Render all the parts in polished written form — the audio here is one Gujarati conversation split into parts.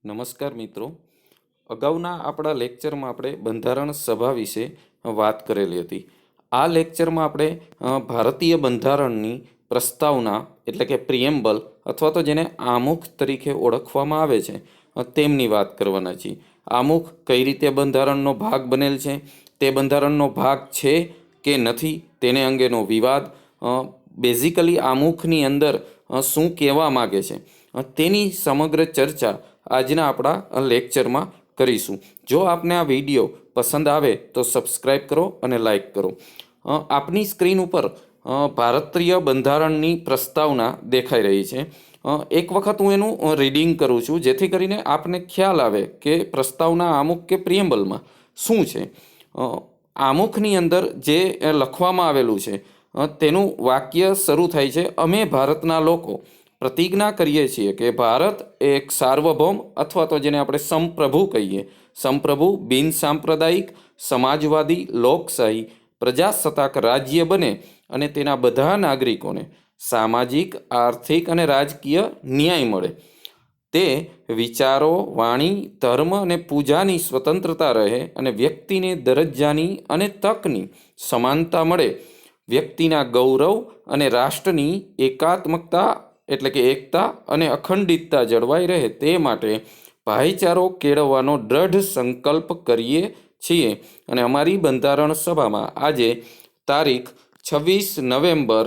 નમસ્કાર મિત્રો, અગાઉના આપણા લેક્ચરમાં આપણે બંધારણ સભા વિશે વાત કરેલી હતી. આ લેક્ચરમાં આપણે ભારતીય બંધારણની પ્રસ્તાવના એટલે કે પ્રિએમ્બલ અથવા તો જેને આમુખ તરીકે ઓળખવામાં આવે છે તેમની વાત કરવાના છીએ. આમુખ કઈ રીતે બંધારણનો ભાગ બનેલ છે, તે બંધારણનો ભાગ છે કે નથી તેને અંગેનો વિવાદ, બેઝિકલી આમુખની અંદર શું કહેવા માગે છે તેની સમગ્ર ચર્ચા આજના આપણા લેક્ચરમાં કરીશું. જો આપને આ વિડીયો પસંદ આવે તો સબસ્ક્રાઈબ કરો અને લાઈક કરો. આપની સ્ક્રીન ઉપર ભારતીય બંધારણની પ્રસ્તાવના દેખાઈ રહી છે. એક વખત હું એનું રીડિંગ કરું છું જેથી કરીને આપને ખ્યાલ આવે કે પ્રસ્તાવના આમુખ કે પ્રિએમ્બલમાં શું છે. આમુખની અંદર જે લખવામાં આવેલું છે તેનું વાક્ય શરૂ થાય છે, અમે ભારતના લોકો પ્રતિજ્ઞા કરીએ છીએ કે ભારત એક સાર્વભૌમ અથવા તો જેને આપણે સંપ્રભુ કહીએ, સંપ્રભુ બિન સાંપ્રદાયિક સમાજવાદી લોકશાહી પ્રજાસત્તાક રાજ્ય બને અને તેના બધા નાગરિકોને સામાજિક, આર્થિક અને રાજકીય ન્યાય મળે. તે વિચારો, વાણી, ધર્મ અને પૂજાની સ્વતંત્રતા રહે અને વ્યક્તિને દરજ્જાની અને તકની સમાનતા મળે. વ્યક્તિના ગૌરવ અને રાષ્ટ્રની એકાત્મકતા એટલે કે એકતા અને અખંડિતતા જળવાઈ રહે તે માટે ભાઈચારો કેળવવાનો દ્રઢ સંકલ્પ કરીએ છીએ. અને અમારી બંધારણ સભામાં આજે તારીખ 26 નવેમ્બર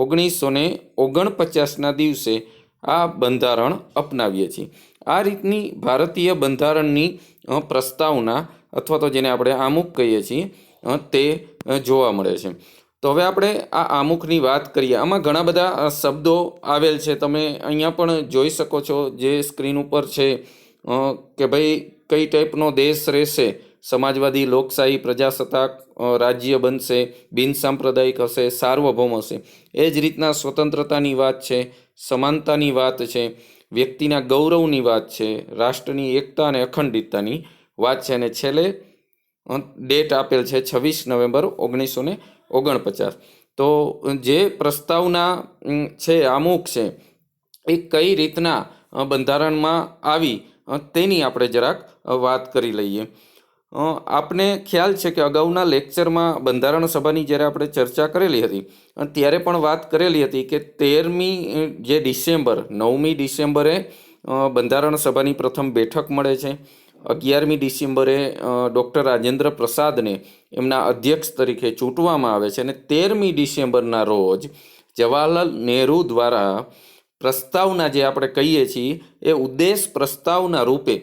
1949ના દિવસે આ બંધારણ અપનાવીએ છીએ. આ રીતની ભારતીય બંધારણની પ્રસ્તાવના અથવા તો જેને આપણે આમુખ કહીએ છીએ તે જોવા મળે છે. તો હવે આપણે આ આમુખની વાત કરીએ. આમાં ઘણા બધા શબ્દો આવેલ છે, તમે અહીંયા પણ જોઈ શકો છો જે સ્ક્રીન ઉપર છે કે ભાઈ કઈ ટાઈપનો દેશ રહેશે, સમાજવાદી, લોકશાહી, પ્રજાસત્તાક રાજ્ય બનશે, બિન સાંપ્રદાયિક હશે, સાર્વભૌમ હશે. એ જ રીતના સ્વતંત્રતાની વાત છે, સમાનતાની વાત છે, વ્યક્તિના ગૌરવની વાત છે, રાષ્ટ્રની એકતા અને અખંડિતતાની વાત છે. અને છેલ્લે ડેટ આપેલ છે 26 નવેમ્બર 1949. તો જે પ્રસ્તાવના છે, આમુખ છે, એ કઈ રીતના બંધારણમાં આવી તેની આપણે જરાક વાત કરી લઈએ. આપને ખ્યાલ છે કે અગાઉના લેક્ચરમાં બંધારણ સભાની જ્યારે આપણે ચર્ચા કરેલી હતી ત્યારે પણ વાત કરેલી હતી કે 9મી ડિસેમ્બરે બંધારણ સભાની પ્રથમ બેઠક મળે છે. 11મી ડિસેમ્બરે ડૉક્ટર રાજેન્દ્ર પ્રસાદને એમના અધ્યક્ષ તરીકે ચૂંટવામાં આવે છે અને 13મી ડિસેમ્બરના રોજ જવાહરલાલ નહેરુ દ્વારા પ્રસ્તાવના જે આપણે કહીએ છીએ એ ઉદ્દેશ પ્રસ્તાવના રૂપે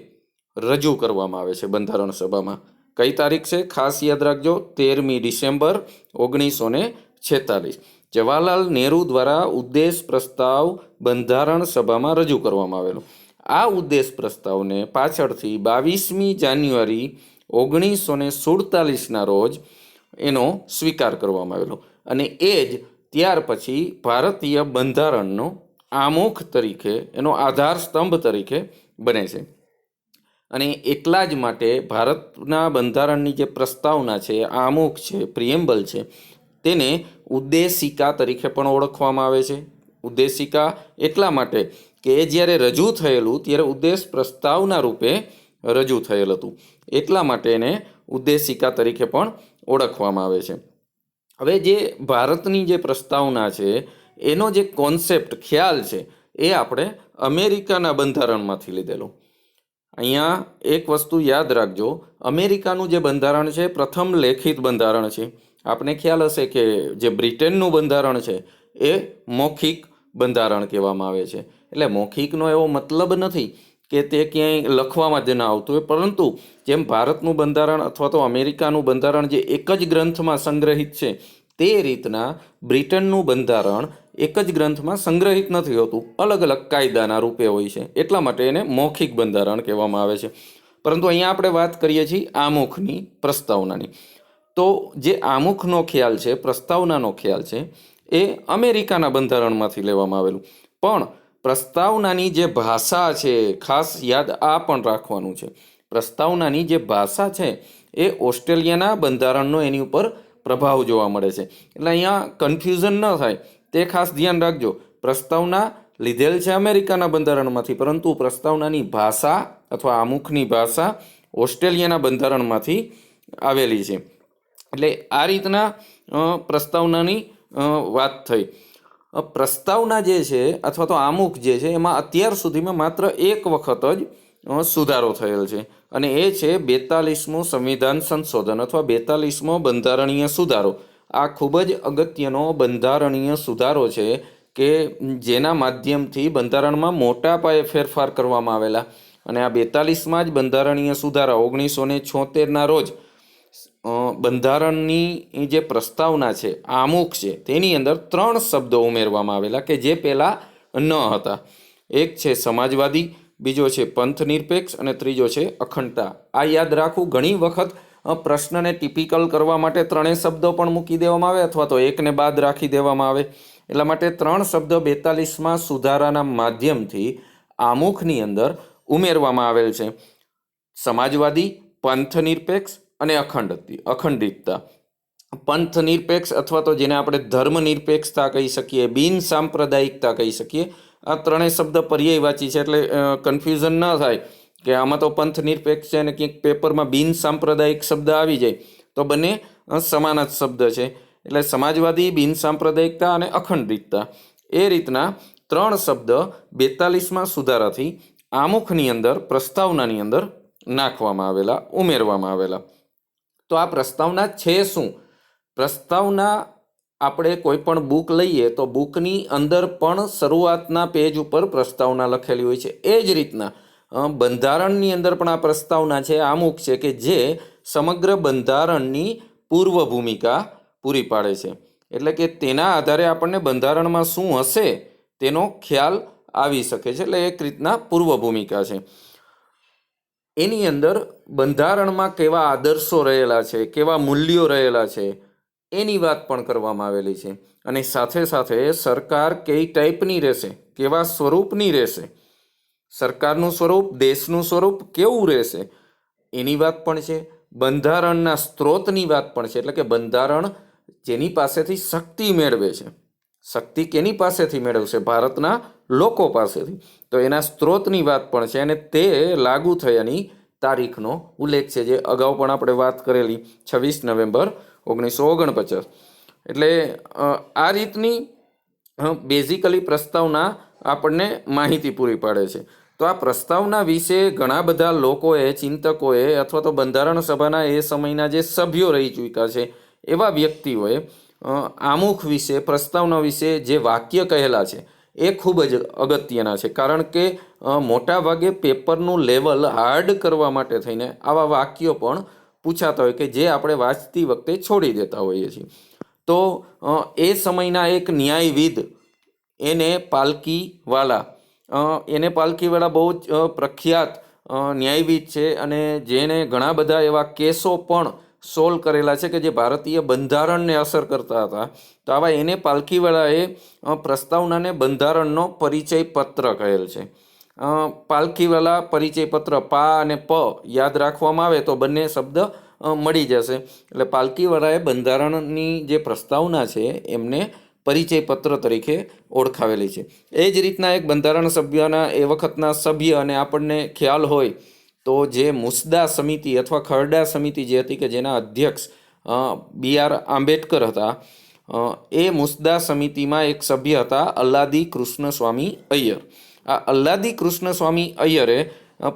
રજૂ કરવામાં આવે છે બંધારણ સભામાં. કઈ તારીખ છે ખાસ યાદ રાખજો, 13મી ડિસેમ્બર 1946. જવાહરલાલ નહેરુ દ્વારા ઉદ્દેશ પ્રસ્તાવ બંધારણ સભામાં રજૂ કરવામાં આવેલો. આ ઉદ્દેશ પ્રસ્તાવને પાછળથી 22મી જાન્યુઆરી 1947ના રોજ એનો સ્વીકાર કરવામાં આવેલો અને એ જ ત્યાર પછી ભારતીય બંધારણનો આમુખ તરીકે, એનો આધાર સ્તંભ તરીકે બને છે. અને એટલા જ માટે ભારતના બંધારણની જે પ્રસ્તાવના છે, આમુખ છે, પ્રિએમ્બલ છે, તેને ઉદ્દેશિકા તરીકે પણ ઓળખવામાં આવે છે. ઉદ્દેશિકા એટલા માટે કે એ જ્યારે રજૂ થયેલું ત્યારે ઉદ્દેશ પ્રસ્તાવના રૂપે રજૂ થયેલ હતું, એટલા માટે એને ઉદ્દેશિકા તરીકે પણ ઓળખવામાં આવે છે. હવે જે ભારતની જે પ્રસ્તાવના છે એનો જે કોન્સેપ્ટ, ખ્યાલ છે, એ આપણે અમેરિકાના બંધારણમાંથી લીધેલો. અહીંયા એક વસ્તુ યાદ રાખજો, અમેરિકાનું જે બંધારણ છે પ્રથમ લેખિત બંધારણ છે. આપને ખ્યાલ હશે કે જે બ્રિટનનું બંધારણ છે એ મૌખિક બંધારણ કહેવામાં આવે છે. એટલે મૌખિકનો એવો મતલબ નથી કે તે ક્યાંય લખવામાં જ ના આવતું હોય, પરંતુ જેમ ભારતનું બંધારણ અથવા તો અમેરિકાનું બંધારણ જે એક જ ગ્રંથમાં સંગ્રહિત છે, તે રીતના બ્રિટનનું બંધારણ એક જ ગ્રંથમાં સંગ્રહિત નથી હોતું, અલગ અલગ કાયદાના રૂપે હોય છે, એટલા માટે એને મૌખિક બંધારણ કહેવામાં આવે છે. પરંતુ અહીંયા આપણે વાત કરીએ છીએ આમુખની, પ્રસ્તાવનાની. તો જે આમુખનો ખ્યાલ છે, પ્રસ્તાવનાનો ખ્યાલ છે, એ અમેરિકાના બંધારણમાંથી લેવામાં આવેલું. પણ પ્રસ્તાવનાની જે ભાષા છે, ખાસ યાદ આ પણ રાખવાનું છે, પ્રસ્તાવનાની જે ભાષા છે એ ઓસ્ટ્રેલિયાના બંધારણનો એની ઉપર પ્રભાવ જોવા મળે છે. એટલે અહીંયા કન્ફ્યુઝન ન થાય તે ખાસ ધ્યાન રાખજો. પ્રસ્તાવના લીધેલ છે અમેરિકાના બંધારણમાંથી, પરંતુ પ્રસ્તાવનાની ભાષા અથવા આમુખની ભાષા ઓસ્ટ્રેલિયાના બંધારણમાંથી આવેલી છે. એટલે આ રીતના પ્રસ્તાવનાની વાત થઈ. પ્રસ્તાવના જે છે અથવા તો આમુખ જે છે એમાં અત્યાર સુધીમાં માત્ર એક વખત જ સુધારો થયેલ છે, અને એ છે 42મું સંવિધાન સંશોધન અથવા 42મો બંધારણીય સુધારો. આ ખૂબ જ અગત્યનો બંધારણીય સુધારો છે કે જેના માધ્યમથી બંધારણમાં મોટા પાયે ફેરફાર કરવામાં આવેલા, અને આ 42માં જ બંધારણીય સુધારા 1976ના રોજ બંધારણની જે પ્રસ્તાવના છે, આમુખ છે, તેની અંદર 3 શબ્દો ઉમેરવામાં આવેલા કે જે પહેલાં ન હતા. એક છે સમાજવાદી, બીજો છે પંથ નિરપેક્ષ અને ત્રીજો છે અખંડતા. આ યાદ રાખવું. ઘણી વખત પ્રશ્નને ટિપિકલ કરવા માટે 3 શબ્દો પણ મૂકી દેવામાં આવે અથવા તો એકને બાદ રાખી દેવામાં આવે. એટલા માટે 3 શબ્દો 42માં સુધારાના માધ્યમથી આમુખની અંદર ઉમેરવામાં આવેલ છે: સમાજવાદી, પંથ નિરપેક્ષ અને અખંડિતતા. પંથ નિરપેક્ષ અથવા તો જેને આપણે ધર્મ નિરપેક્ષતા કહી શકીએ, બિન સાંપ્રદાયિકતા કહી શકીએ, આ 3 શબ્દ પર્યાયવાચી છે, એટલે કન્ફ્યુઝન ન થાય કે આમાં તો પંથ નિરપેક્ષ છે અને ક્યાંક પેપરમાં બિન સાંપ્રદાયિક શબ્દ આવી જાય, તો બંને સમાન જ શબ્દ છે. એટલે સમાજવાદી, બિન સાંપ્રદાયિકતા અને અખંડિતતા, એ રીતના 3 શબ્દ 42માં સુધારાથી આમુખની અંદર, પ્રસ્તાવનાની અંદર નાખવામાં આવેલા, ઉમેરવામાં આવેલા. તો આ પ્રસ્તાવના છે શું? પ્રસ્તાવના આપણે કોઈ પણ બુક લઈએ તો બુકની અંદર પણ શરૂઆતના પેજ ઉપર પ્રસ્તાવના લખેલી હોય છે. એ જ રીતના બંધારણની અંદર પણ આ પ્રસ્તાવના છે, આમુખ છે, કે જે સમગ્ર બંધારણની પૂર્વ ભૂમિકા પૂરી પાડે છે. એટલે કે તેના આધારે આપણને બંધારણમાં શું હશે તેનો ખ્યાલ આવી શકે છે. એટલે એક રીતના પૂર્વ ભૂમિકા છે. એની અંદર બંધારણમાં કેવા આદર્શો રહેલા છે, કેવા મૂલ્યો રહેલા છે, એની વાત પણ કરવામાં આવેલી છે. અને સાથે સાથે સરકાર કઈ ટાઈપની રહેશે, કેવા સ્વરૂપની રહેશે, સરકારનું સ્વરૂપ, દેશનું સ્વરૂપ કેવું રહેશે, એની વાત પણ છે. બંધારણના સ્ત્રોતની વાત પણ છે. એટલે કે બંધારણ જેની પાસેથી શક્તિ મેળવે છે, શક્તિ કેની પાસેથી મેળવશે? ભારતના લોકો પાસેથી. તો એના સ્ત્રોતની વાત પણ છે, અને તે લાગુ થયાની તારીખનો ઉલ્લેખ છે, જે અગાઉ પણ આપણે વાત કરેલી, 26 નવેમ્બર 1949. એટલે આ રીતની બેઝિકલી પ્રસ્તાવના આપણને માહિતી પૂરી પાડે છે. તો આ પ્રસ્તાવના વિશે ઘણા બધા લોકોએ, ચિંતકોએ અથવા તો બંધારણ સભાના એ સમયના જે સભ્યો રહી ચૂક્યા છે એવા વ્યક્તિઓએ આમુખ વિશે, પ્રસ્તાવના વિશે જે વાક્ય કહેલા છે એ ખૂબ જ અગત્યના છે. કારણ કે મોટા ભાગે પેપરનું લેવલ હાર્ડ કરવા માટે થઈને આવા વાક્યો પણ પૂછાતા હોય કે જે આપણે વાંચતી વખતે છોડી દેતા હોઈએ છીએ. તો એ સમયના એક ન્યાયવિદ, એને પાલકીવાલા બહુ જ પ્રખ્યાત ન્યાયવિદ છે, અને જેને ઘણા બધા એવા કેસો પણ સોલ્વ કરેલા છે કે જે ભારતીય બંધારણને અસર કરતા હતા. તો આવા એને પાલકીવાળાએ પ્રસ્તાવનાને બંધારણનો પરિચય પત્ર કહેલ છે. પાલકીવાલા પરિચય પત્ર, પા અને પ યાદ રાખવામાં આવે તો બંને શબ્દ મળી જશે. એટલે પાલકીવાળાએ બંધારણની જે પ્રસ્તાવના છે એમને પરિચય પત્ર તરીકે ઓળખાવેલી છે. એ જ રીતના એક બંધારણ સભ્યના એ વખતના સભ્ય, અને આપણને ખ્યાલ હોય તો જે મુસદ્દા સમિતિ અથવા ખરડા સમિતિ જે હતી કે જેના અધ્યક્ષ BR આંબેડકર હતા, એ મુસદ્દા સમિતિમાં એક સભ્ય હતા અલ્લાદી કૃષ્ણસ્વામી અય્યર. આ અલ્લાદી કૃષ્ણસ્વામી અય્યરે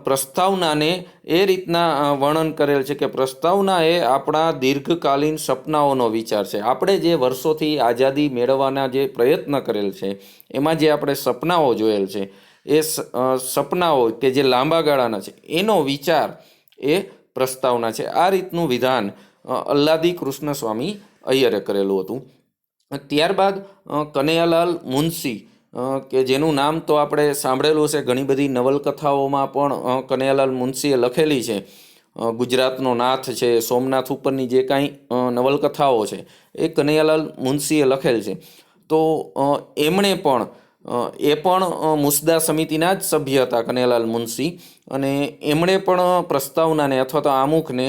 પ્રસ્તાવનાને એ રીતના વર્ણન કરેલ છે કે પ્રસ્તાવના એ આપણા દીર્ઘકાલીન સપનાઓનો વિચાર છે. આપણે જે વર્ષોથી આઝાદી મેળવવાના જે પ્રયત્ન કરેલ છે એમાં જે આપણે સપનાઓ જોયેલ છે, એ સપનાઓ કે જે લાંબા ગાળાના છે એનો વિચાર એ પ્રસ્તાવના છે. આ રીતનું વિધાન અલ્લાદી કૃષ્ણસ્વામી અય્યરે કરેલું હતું. ત્યારબાદ કનૈયાલાલ મુનશી, કે જેનું નામ તો આપણે સાંભળેલું છે, ઘણી બધી નવલકથાઓમાં પણ કનૈયાલાલ મુનશીએ લખેલી છે. ગુજરાતનો નાથ છે, સોમનાથ ઉપરની જે કાંઈ નવલકથાઓ છે એ કનૈયાલાલ મુનશીએ લખેલ છે. તો એમણે પણ મુસદ્દા સમિતિના જ સભ્ય હતા કનૈયાલાલ મુનશી, અને એમણે પણ પ્રસ્તાવનાને અથવા તો આમુખને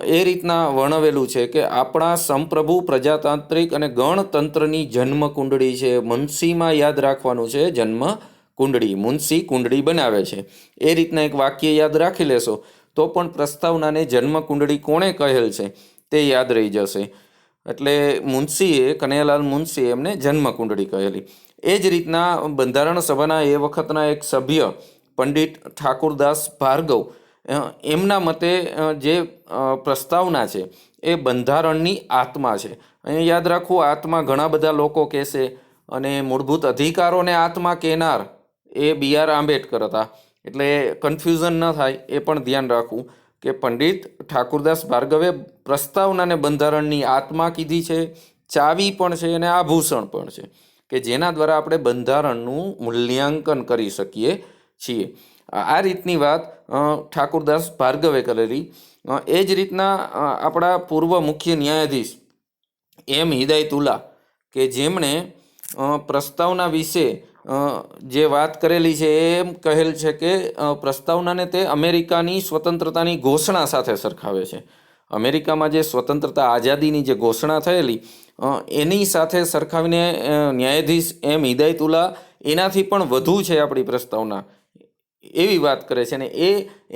એ રીતના વર્ણવેલું છે કે આપણા સંપ્રભુ પ્રજાતાંત્રિક અને ગણતંત્રની જન્મ કુંડળી છે. મુનશીમાં યાદ રાખવાનું છે જન્મ કુંડળી, મુનશી કુંડળી બનાવે છે. એ રીતના એક વાક્ય યાદ રાખી લેશો તો પણ પ્રસ્તાવનાને જન્મ કુંડળી કોણે કહેલ છે તે યાદ રહી જશે. એટલે મુનશીએ, કનૈયાલાલ મુનશીએ એમને જન્મ કુંડળી કહેલી. એ જ રીતના બંધારણ સભાના એ વખતના એક સભ્ય પંડિત ઠાકુરદાસ ભાર્ગવ, એમના મતે જે પ્રસ્તાવના છે એ બંધારણની આત્મા છે. અહીંયા યાદ રાખવું, આત્મા ઘણા બધા લોકો કહેશે, અને મૂળભૂત અધિકારોને આત્મા કહેનાર એ BR આંબેડકર હતા. એટલે કન્ફ્યુઝન ન થાય એ પણ ધ્યાન રાખવું કે પંડિત ઠાકુરદાસ ભાર્ગવે પ્રસ્તાવનાને બંધારણની આત્મા કીધી છે, ચાવી પણ છે અને આભૂષણ પણ છે, કે જેના દ્વારા આપણે બંધારણનું મૂલ્યાંકન કરી શકીએ છીએ. આ રીતની વાત ઠાકુરદાસ ભાર્ગવે કરેલી. એ જ રીતના આપણા પૂર્વ મુખ્ય ન્યાયાધીશ M. હિદાયતુલ્લા, કે જેમણે પ્રસ્તાવના વિશે જે વાત કરેલી છે એમ કહેલ છે કે પ્રસ્તાવનાને તે અમેરિકાની સ્વતંત્રતાની ઘોષણા સાથે સરખાવે છે. અમેરિકામાં જે સ્વતંત્રતા આઝાદીની જે ઘોષણા થયેલી એની સાથે સરખાવીને ન્યાયાધીશ M. હિદાયતુલ્લા એનાથી પણ વધુ છે આપણી પ્રસ્તાવના એવી વાત કરે છે. અને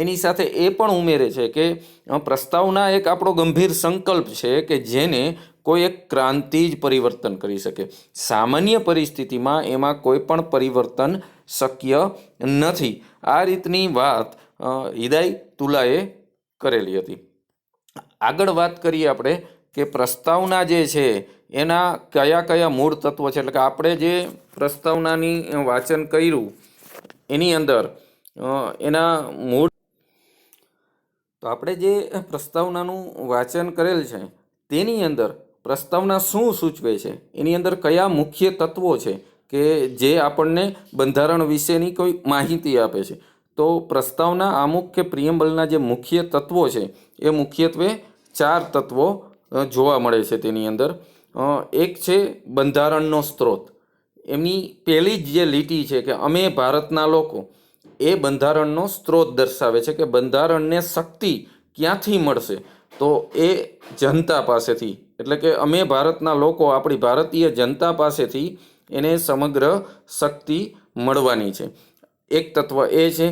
એની સાથે એ પણ ઉમેરે છે કે પ્રસ્તાવના એક આપણો ગંભીર સંકલ્પ છે કે જેને કોઈ એક ક્રાંતિ જ પરિવર્તન કરી શકે. સામાન્ય પરિસ્થિતિમાં એમાં કોઈ પણ પરિવર્તન શક્ય નથી. આ રીતની વાત હિદાયતુલ્લાએ કરેલી હતી. આગળ વાત કરીએ આપણે કે પ્રસ્તાવના જે છે એના કયા કયા મૂળ તત્વો છે. એટલે કે આપણે જે પ્રસ્તાવનાની વાંચન કર્યું એની અંદર એના મૂળ, તો આપણે જે પ્રસ્તાવનાનું વાંચન કરેલ છે તેની અંદર પ્રસ્તાવના શું સૂચવે છે, એની અંદર કયા મુખ્ય તત્વો છે કે જે આપણને બંધારણ વિશેની કોઈ માહિતી આપે છે. તો પ્રસ્તાવના આમુખ કે પ્રિએમ્બલના જે મુખ્ય તત્વો છે એ મુખ્યત્વે 4 તત્વો જોવા મળે છે તેની અંદર. એક છે બંધારણનો સ્ત્રોત. એમની પહેલી જ જે લીટી છે કે અમે ભારતના લોકો, એ બંધારણનો સ્ત્રોત દર્શાવે છે કે બંધારણને શક્તિ ક્યાંથી મળશે, તો એ જનતા પાસેથી. એટલે કે અમે ભારતના લોકો, આપણી ભારતીય જનતા પાસેથી એને સમગ્ર શક્તિ મળવાની છે. એક તત્વ એ છે.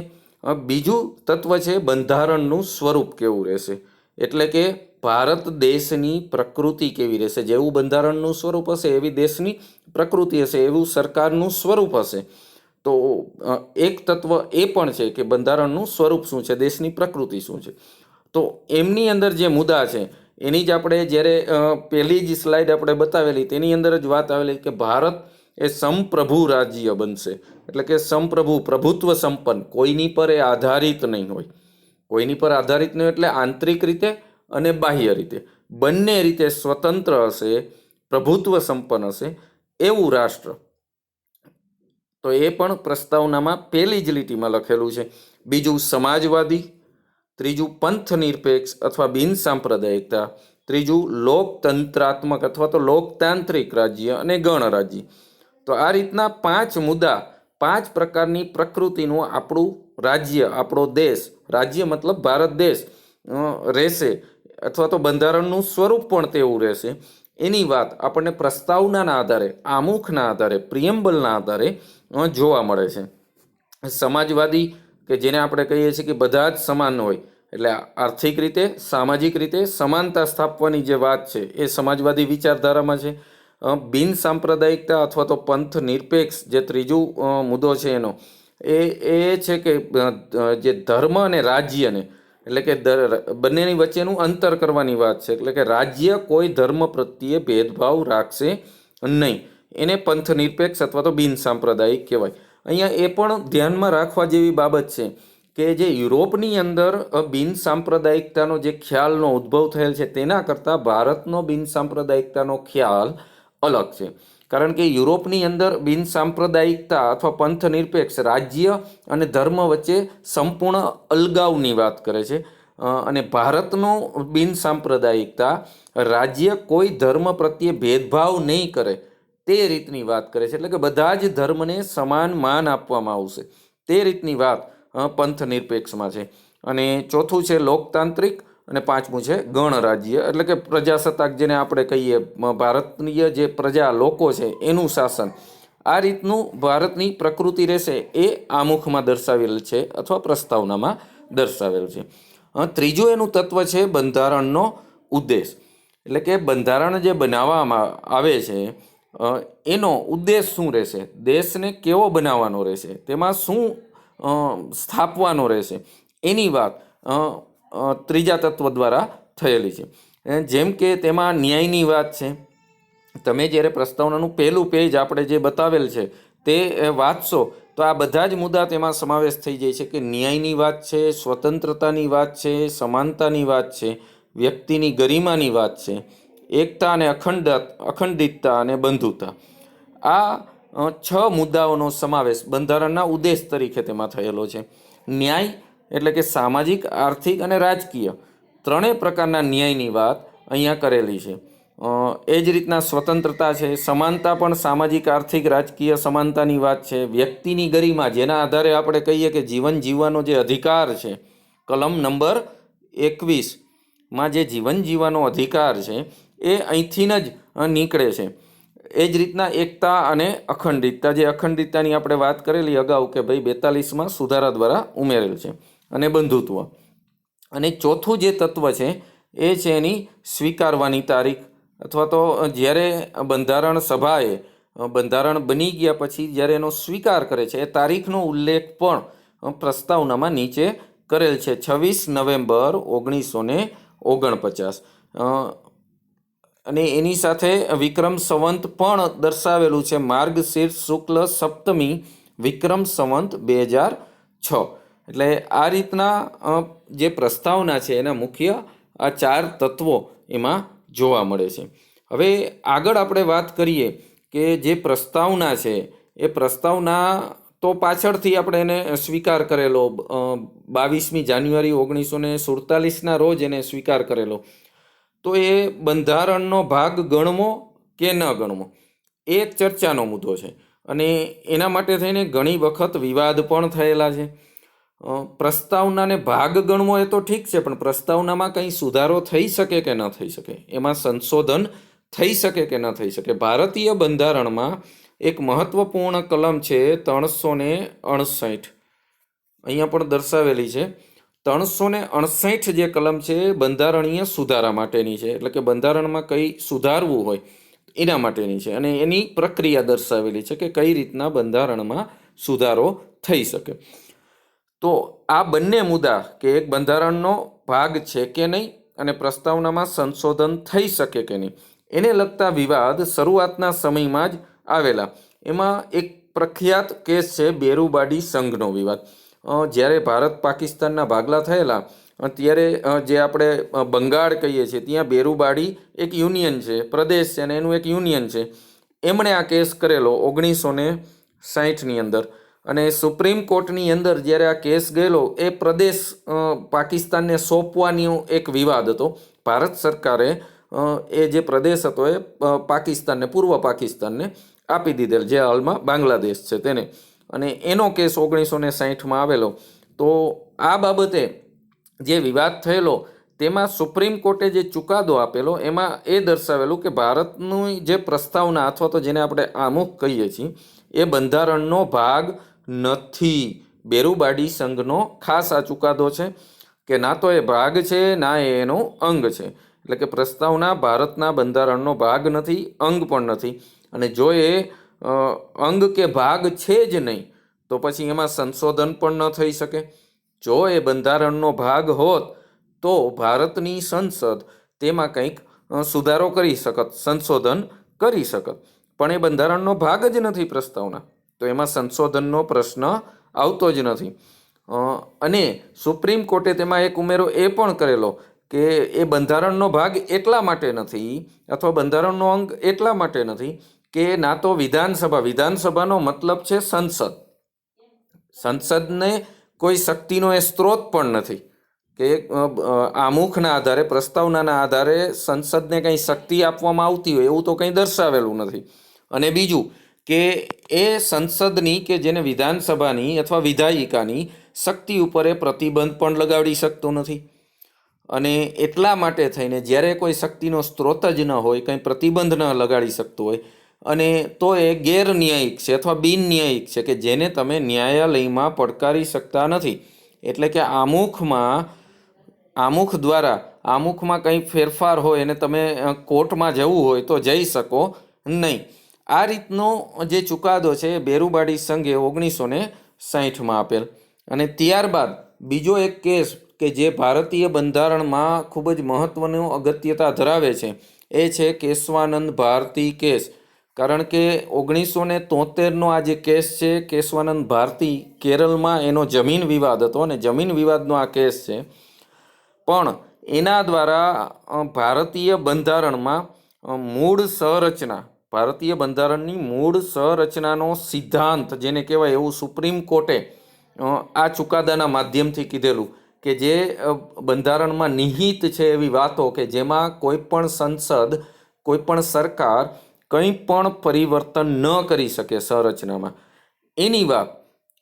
બીજું તત્વ છે બંધારણનું સ્વરૂપ કેવું રહેશે. એટલે કે ભારત દેશની પ્રકૃતિ કેવી રહેશે. જેવું બંધારણનું સ્વરૂપ હશે એવી દેશની પ્રકૃતિ હશે, એવું સરકારનું સ્વરૂપ હશે. તો એક તત્વ એ પણ છે કે બંધારણનું સ્વરૂપ શું છે, દેશની પ્રકૃતિ શું છે. તો એમની અંદર જે મુદ્દા છે એની જ આપણે જ્યારે પહેલી જ સ્લાઇડ આપણે બતાવેલી તેની અંદર જ વાત આવેલી કે ભારત એ સંપ્રભુ રાજ્ય બનશે. એટલે કે સંપ્રભુ, પ્રભુત્વ સંપન્ન, કોઈની પર એ આધારિત નહીં હોય. કોઈની પર આધારિત નહીં એટલે આંતરિક રીતે અને બાહ્ય રીતે બંને રીતે સ્વતંત્ર હશે, પ્રભુત્વ સંપન્ન હશે એવું રાષ્ટ્ર. તો એ પણ પ્રસ્તાવનામાં પહેલી જ લીટીમાં લખેલું છે. બીજું સમાજવાદી, ત્રીજું પંથ નિરપેક્ષ અથવા બિન સાંપ્રદાયિકતા, ત્રીજું લોકતંત્રાત્મક અથવા તો લોકતાંત્રિક રાજ્ય અને ગણરાજ્ય. તો આ રીતના 5 મુદ્દા, 5 પ્રકારની પ્રકૃતિનું આપણું રાજ્ય, આપણો દેશ, રાજ્ય મતલબ ભારત દેશ રહેશે, અથવા તો બંધારણનું સ્વરૂપ પણ તેવું રહેશે. એની વાત આપણને પ્રસ્તાવનાના આધારે, આમુખના આધારે, પ્રિએમ્બલના આધારે જોવા મળે છે. સમાજવાદી, કે જેને આપણે કહીએ છીએ કે બધા જ સમાન હોય, એટલે આર્થિક રીતે, સામાજિક રીતે સમાનતા સ્થાપવાની જે વાત છે એ સમાજવાદી વિચારધારામાં છે. બિન સાંપ્રદાયિકતા અથવા તો પંથ નિરપેક્ષ જે ત્રીજું મુદ્દો છે એનો એ છે કે જે ધર્મ અને રાજ્યને, એટલે કે બંનેની વચ્ચેનું અંતર કરવાની વાત છે. એટલે કે રાજ્ય કોઈ ધર્મ પ્રત્યે ભેદભાવ રાખશે નહીં, એને પંથ નિરપેક્ષ અથવા તો બિન સાંપ્રદાયિક કહેવાય. અહીંયા એ પણ ધ્યાનમાં રાખવા જેવી બાબત છે કે જે યુરોપની અંદર બિન સાંપ્રદાયિકતાનો જે ખ્યાલનો ઉદ્ભવ થયેલ છે તેના કરતાં ભારતનો બિન સાંપ્રદાયિકતાનો ખ્યાલ અલગ છે. કારણ કે યુરોપની અંદર બિન સાંપ્રદાયિકતા અથવા પંથ નિરપેક્ષ રાજ્ય અને ધર્મ વચ્ચે સંપૂર્ણ અલગાવની વાત કરે છે, અને ભારતનો બિન સાંપ્રદાયિકતા રાજ્ય કોઈ ધર્મ પ્રત્યે ભેદભાવ નહીં કરે તે રીતની વાત કરે છે. એટલે કે બધા જ ધર્મને સમાન માન આપવામાં આવશે તે રીતની વાત પંથ નિરપેક્ષમાં છે. અને ચોથું છે લોકતાંત્રિક, અને પાંચમું છે ગણરાજ્ય, એટલે કે પ્રજાસત્તાક, જેને આપણે કહીએ ભારતીય જે પ્રજા લોકો છે એનું શાસન. આ રીતનું ભારતની પ્રકૃતિ રહેશે એ આમુખમાં દર્શાવેલ છે અથવા પ્રસ્તાવનામાં દર્શાવેલ છે. ત્રીજું એનું તત્વ છે બંધારણનો ઉદ્દેશ. એટલે કે બંધારણ જે બનાવવામાં આવે છે એનો ઉદ્દેશ શું રહેશે, દેશને કેવો બનાવવાનો રહેશે, તેમાં શું સ્થાપવાનો રહેશે, એની વાત ત્રીજા તત્વ દ્વારા થયેલી છે. જેમ કે તેમાં ન્યાયની વાત છે. તમે જ્યારે પ્રસ્તાવનાનું પહેલું પેજ આપણે જે બતાવેલ છે તે વાંચશો તો આ બધા જ મુદ્દા તેમાં સમાવેશ થઈ જાય છે કે ન્યાયની વાત છે, સ્વતંત્રતાની વાત છે, સમાનતાની વાત છે, વ્યક્તિની ગરિમાની વાત છે, એકતા અને અખંડિતતા અને બંધુતા. આ 6 મુદ્દાઓનો સમાવેશ બંધારણના ઉદ્દેશ તરીકે તેમાં થયેલો છે. ન્યાય એટલે કે સામાજિક, આર્થિક અને રાજકીય ત્રણેય પ્રકારના ન્યાયની વાત અહીંયા કરેલી છે. એ જ રીતના સ્વતંત્રતા છે, સમાનતા પણ સામાજિક, આર્થિક, રાજકીય સમાનતાની વાત છે, વ્યક્તિની ગરિમા જેના આધારે આપણે કહીએ કે જીવન જીવવાનો જે અધિકાર છે, કલમ નંબર 21માં જે જીવન જીવવાનો અધિકાર છે એ અહીંથી જ નીકળે છે. એ જ રીતના એકતા અને અખંડિતતા, જે અખંડિતતાની આપણે વાત કરેલી અગાઉ કે ભાઈ 42માં સુધારા દ્વારા ઉમેરેલ છે, અને બંધુત્વ. અને ચોથું જે તત્વ છે એ છે એની સ્વીકારવાની તારીખ, અથવા તો જ્યારે બંધારણ સભાએ બંધારણ બની ગયા પછી જ્યારે એનો સ્વીકાર કરે છે એ તારીખનો ઉલ્લેખ પણ પ્રસ્તાવનામાં નીચે કરેલ છે, 26 નવેમ્બર 1949. અને એની સાથે વિક્રમ સંવંત પણ દર્શાવેલું છે, માર્ગશીર્ષ શુક્લ સપ્તમી વિક્રમ સંવંત 2006. એટલે આ રીતના જે પ્રસ્તાવના છે એના મુખ્ય આ 4 તત્વો એમાં જોવા મળે છે. હવે આગળ આપણે વાત કરીએ કે જે પ્રસ્તાવના છે એ પ્રસ્તાવના તો પાછળથી આપણે એને સ્વીકાર કરેલો, 22મી જાન્યુઆરી 1947ના રોજ એને સ્વીકાર કરેલો. તો એ બંધારણનો ભાગ ગણવો કે ન ગણવો એ એક ચર્ચાનો મુદ્દો છે, અને એના માટે થઈને ઘણી વખત વિવાદ પણ થયેલા છે. પ્રસ્તાવનાને ભાગ ગણવો એ તો ઠીક છે, પણ પ્રસ્તાવનામાં કંઈ સુધારો થઈ શકે કે ન થઈ શકે, એમાં સંશોધન થઈ શકે કે ન થઈ શકે. ભારતીય બંધારણમાં એક મહત્વપૂર્ણ કલમ છે 359, અહીંયા પણ દર્શાવેલી છે. 359 જે કલમ છે બંધારણીય સુધારા માટેની છે, એટલે કે બંધારણમાં કંઈ સુધારવું હોય એના માટેની છે, અને એની પ્રક્રિયા દર્શાવેલી છે કે કઈ રીતના બંધારણમાં સુધારો થઈ શકે. તો આ બંને મુદ્દા કે એક બંધારણનો ભાગ છે કે નહીં અને પ્રસ્તાવનામાં સંશોધન થઈ શકે કે નહીં, એને લગતા વિવાદ શરૂઆતના સમયમાં જ આવેલા. એમાં એક પ્રખ્યાત કેસ છે બેરુબાડી સંઘનો વિવાદ. જ્યારે ભારત પાકિસ્તાનના ભાગલા થયેલા ત્યારે જે આપણે બંગાળ કહીએ છીએ ત્યાં બેરુબાડી એક યુનિયન છે, પ્રદેશ છે, અને એનું એક યુનિયન છે. એમણે આ કેસ કરેલો 1960ની અંદર, અને સુપ્રીમ કોર્ટની અંદર જ્યારે આ કેસ ગયેલો એ પ્રદેશ પાકિસ્તાનને સોંપવાનો એક વિવાદ હતો. ભારત સરકારે એ જે પ્રદેશ હતો એ પાકિસ્તાનને, પૂર્વ પાકિસ્તાનને આપી દીધેલ, જે હાલમાં બાંગ્લાદેશ છે તેને, અને એનો કેસ 1960માં આવેલો. તો આ બાબતે જે વિવાદ થયેલો તેમાં સુપ્રીમ કોર્ટે જે ચુકાદો આપેલો એમાં એ દર્શાવેલું કે ભારતની જે પ્રસ્તાવના અથવા તો જેને આપણે આમુખ કહીએ છીએ એ બંધારણનો ભાગ નથી. બેરુબાડી સંઘનો ખાસ આ ચુકાદો છે કે ના તો એ ભાગ છે ના એનો અંગ છે. એટલે કે પ્રસ્તાવના ભારતના બંધારણનો ભાગ નથી, અંગ પણ નથી, અને જો એ અંગ કે ભાગ છે જ નહીં તો પછી એમાં સંશોધન પણ ન થઈ શકે. જો એ બંધારણનો ભાગ હોત તો ભારતની સંસદ તેમાં કંઈક સુધારો કરી શકત, સંશોધન કરી શકત, પણ એ બંધારણનો ભાગ જ નથી પ્રસ્તાવના, તો એમાં સંશોધનનો પ્રશ્ન આવતો જ નથી. અને સુપ્રીમ કોર્ટે તેમાં એક ઉમેરો એ પણ કરેલો કે એ બંધારણનો ભાગ એટલા માટે નથી અથવા બંધારણનો અંગ એટલા માટે નથી કે ના તો વિધાનસભાનો મતલબ છે સંસદ, સંસદને કોઈ શક્તિનો એ સ્ત્રોત પણ નથી કે આમુખના આધારે, પ્રસ્તાવનાના આધારે સંસદને કંઈ શક્તિ આપવામાં આવતી હોય એવું તો કંઈ દર્શાવેલું નથી. અને બીજું કે એ સંસદની કે જેને વિધાનસભાની અથવા વિધાયિકાની શક્તિ ઉપર એ પ્રતિબંધ પણ લગાડી શકતું નથી. અને એટલા માટે થઈને જ્યારે કોઈ શક્તિનો સ્ત્રોત જ ન હોય, કંઈ પ્રતિબંધ ન લગાડી શકતું હોય, અને તો એ ગેરન્યાયિક છે અથવા બિનન્યાયિક છે કે જેને તમે ન્યાયાલયમાં પડકારી શકતા નથી. એટલે કે આમુખ દ્વારા આમુખમાં કંઈ ફેરફાર હોય અને તમે કોર્ટમાં જવું હોય તો જઈ શકો નહીં. આ રીતનો જે ચુકાદો છે એ બેરુબાડી સંઘે 1960માં આપેલ. અને ત્યારબાદ બીજો એક કેસ કે જે ભારતીય બંધારણમાં ખૂબ જ મહત્વનું અગત્યતા ધરાવે છે એ છે કેશવાનંદ ભારતી કેસ. કારણ કે 1973નો આ જે કેસ છે કેશવાનંદ ભારતી, કેરળમાં એનો જમીન વિવાદ હતો અને જમીન વિવાદનો આ કેસ છે. પણ એના દ્વારા ભારતીય બંધારણમાં ભારતીય બંધારણની મૂળ સંરચનાનો સિદ્ધાંત જેને કહેવાય એવું સુપ્રીમ કોર્ટે આ ચુકાદાના માધ્યમથી કીધેલું કે જે બંધારણમાં નિહિત છે એવી વાતો કે જેમાં કોઈ પણ સંસદ, કોઈ પણ સરકાર કંઈ પણ પરિવર્તન ન કરી શકે સંરચનામાં, એની વાત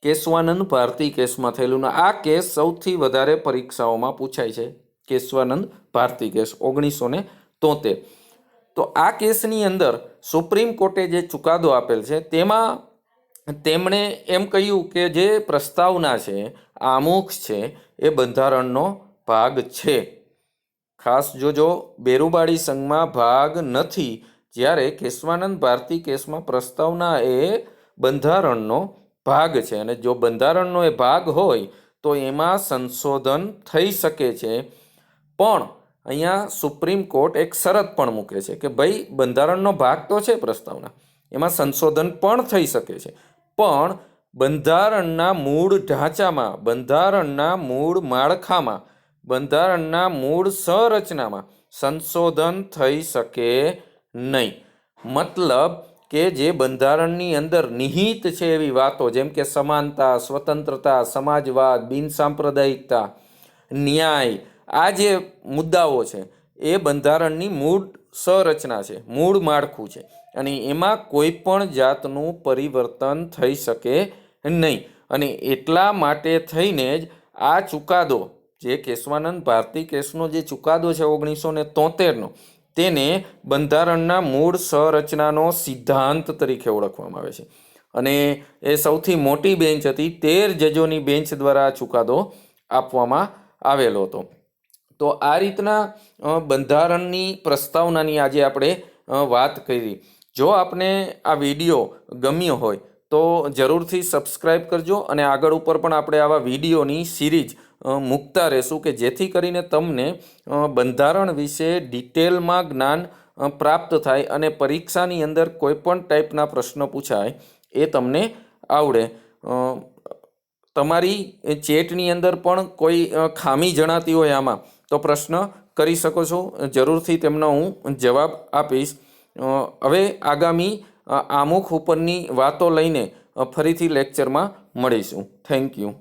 કેશવાનંદ ભારતી કેસમાં થયેલું. આ કેસ સૌથી વધારે પરીક્ષાઓમાં પૂછાય છે, કેશવાનંદ ભારતી કેસ 1973. તો આ કેસની અંદર સુપ્રીમ કોર્ટે જે ચુકાદો આપેલ છે તેમાં તેમણે એમ કહ્યું કે જે પ્રસ્તાવના છે, આમુખ છે, એ બંધારણનો ભાગ છે. ખાસ જોજો, બેરુબાડી સંઘમાં ભાગ નથી, જ્યારે કેશવાનંદ ભારતી કેસમાં પ્રસ્તાવના એ બંધારણનો ભાગ છે. અને જો બંધારણનો એ ભાગ હોય તો એમાં સંશોધન થઈ શકે છે. પણ અહીંયા સુપ્રીમ કોર્ટ એક શરત પણ મૂકે છે કે ભાઈ બંધારણનો ભાગ તો છે પ્રસ્તાવના, એમાં સંશોધન પણ થઈ શકે છે, પણ બંધારણના મૂળ ઢાંચામાં, બંધારણના મૂળ માળખામાં, બંધારણના મૂળ સંરચનામાં સંશોધન થઈ શકે નહીં. મતલબ કે જે બંધારણની અંદર નિહિત છે એવી વાતો જેમ કે સમાનતા, સ્વતંત્રતા, સમાજવાદ, બિનસાંપ્રદાયિકતા, ન્યાય, આ જે મુદ્દાઓ છે એ બંધારણની મૂળ સંરચના છે, મૂળ માળખું છે, અને એમાં કોઈ પણ જાતનું પરિવર્તન થઈ શકે નહીં. અને એટલા માટે થઈને જ આ ચુકાદો, જે કેશવાનંદ ભારતી કેસનો જે ચુકાદો છે 1973નો, તેને બંધારણના મૂળ સંરચનાનો સિદ્ધાંત તરીકે ઓળખવામાં આવે છે. અને એ સૌથી મોટી બેન્ચ હતી, 13 જજોની બેન્ચ દ્વારા આ ચુકાદો આપવામાં આવેલો હતો. તો આ રીતના બંધારણની પ્રસ્તાવનાની આજે આપણે વાત કરી. જો આપને આ વિડીયો ગમ્યો હોય તો જરૂરથી સબસ્ક્રાઈબ કરજો, અને આગળ ઉપર પણ આપણે આવા વિડીયોની સિરીઝ મૂકતા રહેશું કે જેથી કરીને તમને બંધારણ વિશે ડિટેલમાં જ્ઞાન પ્રાપ્ત થાય અને પરીક્ષાની અંદર કોઈ પણ ટાઈપના પ્રશ્ન પૂછાય એ તમને આવડે. તમારી ચેટની અંદર પણ કોઈ ખામી જણાતી હોય આમાં તો પ્રશ્ન કરી શકો છો, જરૂરથી તેમનો હું જવાબ આપીશ. હવે આગામી આમુખ ઉપરની વાતો લઈને ફરીથી લેક્ચરમાં મળીશું. Thank you.